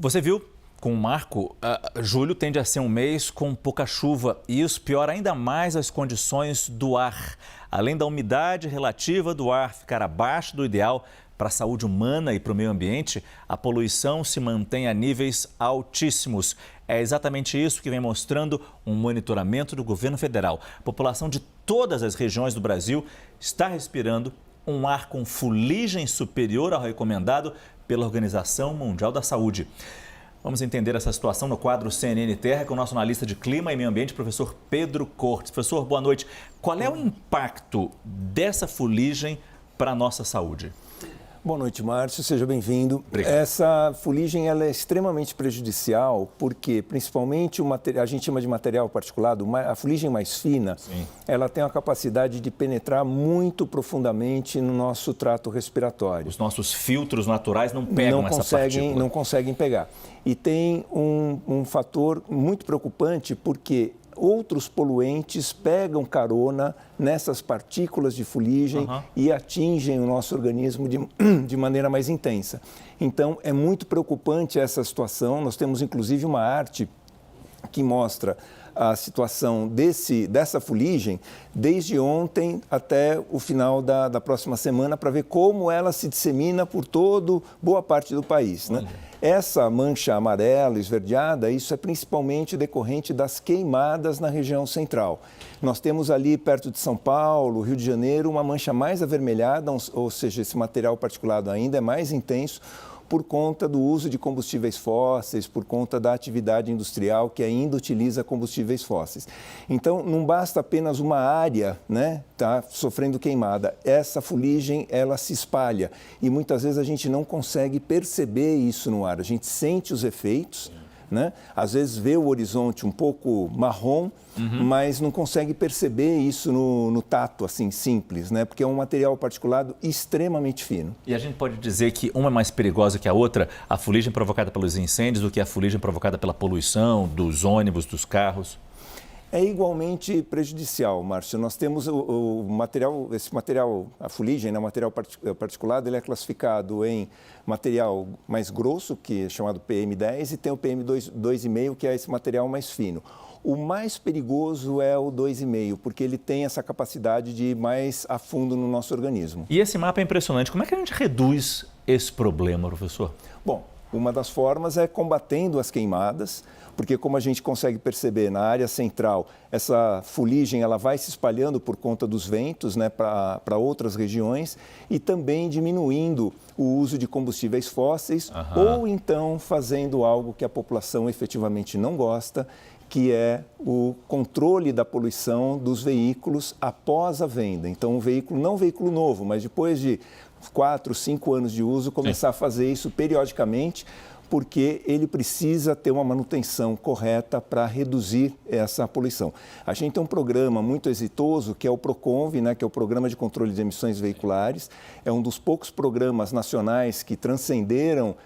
Você viu com o Marco, julho tende a ser um mês com pouca chuva e isso piora ainda mais as condições do ar. Além da umidade relativa do ar ficar abaixo do ideal para a saúde humana e para o meio ambiente, a poluição se mantém a níveis altíssimos. É exatamente isso que vem mostrando um monitoramento do governo federal. A população de todas as regiões do Brasil está respirando um ar com fuligem superior ao recomendado pela Organização Mundial da Saúde. Vamos entender essa situação no quadro CNN Terra com o nosso analista de clima e meio ambiente, professor Pedro Cortes. Professor, boa noite. Qual é o impacto dessa fuligem para a nossa saúde? Boa noite, Márcio. Seja bem-vindo. Obrigado. Essa fuligem ela é extremamente prejudicial porque, principalmente, a gente chama de material particulado, a fuligem mais fina, Sim. ela tem a capacidade de penetrar muito profundamente no nosso trato respiratório. Os nossos filtros naturais não pegam essa partícula. Não conseguem pegar. E tem um fator muito preocupante porque outros poluentes pegam carona nessas partículas de fuligem e atingem o nosso organismo de maneira mais intensa. Então, é muito preocupante essa situação. Nós temos, inclusive, uma arte que mostra a situação dessa fuligem desde ontem até o final da próxima semana para ver como ela se dissemina por boa parte do país, né? Essa mancha amarela, esverdeada, isso é principalmente decorrente das queimadas na região central. Nós temos ali perto de São Paulo, Rio de Janeiro, uma mancha mais avermelhada, ou seja, esse material particulado ainda é mais intenso, por conta do uso de combustíveis fósseis, por conta da atividade industrial que ainda utiliza combustíveis fósseis. Então, não basta apenas uma área, né, tá sofrendo queimada. Essa fuligem, ela se espalha e muitas vezes a gente não consegue perceber isso no ar. A gente sente os efeitos, né? Às vezes vê o horizonte um pouco marrom, mas não consegue perceber isso no tato, assim, simples, né? Porque é um material particulado extremamente fino. E a gente pode dizer que uma é mais perigosa que a outra, a fuligem provocada pelos incêndios, do que a fuligem provocada pela poluição dos ônibus, dos carros? É igualmente prejudicial, Márcio. Nós temos esse material, a fuligem, né, o material particulado, ele é classificado em material mais grosso, que é chamado PM10, e tem o PM2,5, que é esse material mais fino. O mais perigoso é o 2,5, porque ele tem essa capacidade de ir mais a fundo no nosso organismo. E esse mapa é impressionante. Como é que a gente reduz esse problema, professor? Bom, uma das formas é combatendo as queimadas, porque como a gente consegue perceber na área central, essa fuligem ela vai se espalhando por conta dos ventos, né, para outras regiões e também diminuindo o uso de combustíveis fósseis ou então fazendo algo que a população efetivamente não gosta, que é o controle da poluição dos veículos após a venda. Então, não um veículo novo, mas depois de 4, 5 anos de uso, começar a fazer isso periodicamente, porque ele precisa ter uma manutenção correta para reduzir essa poluição. A gente tem um programa muito exitoso, que é o PROCONV, né, que é o Programa de Controle de Emissões Veiculares. É um dos poucos programas nacionais que transcenderam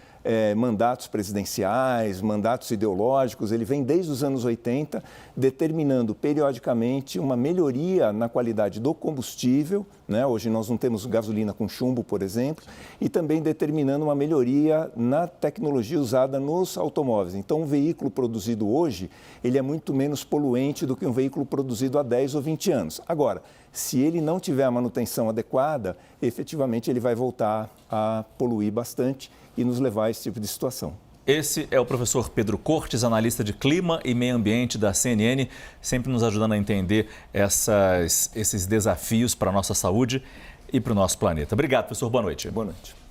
mandatos presidenciais, mandatos ideológicos. Ele vem desde os anos 80, determinando periodicamente uma melhoria na qualidade do combustível, né? Hoje nós não temos gasolina com chumbo, por exemplo, e também determinando uma melhoria na tecnologia usada nos automóveis. Então, um veículo produzido hoje, ele é muito menos poluente do que um veículo produzido há 10 ou 20 anos. Agora, se ele não tiver a manutenção adequada, efetivamente ele vai voltar a poluir bastante e nos levar a esse tipo de situação. Esse é o professor Pedro Cortes, analista de clima e meio ambiente da CNN, sempre nos ajudando a entender esses desafios para a nossa saúde e para o nosso planeta. Obrigado, professor. Boa noite. Boa noite.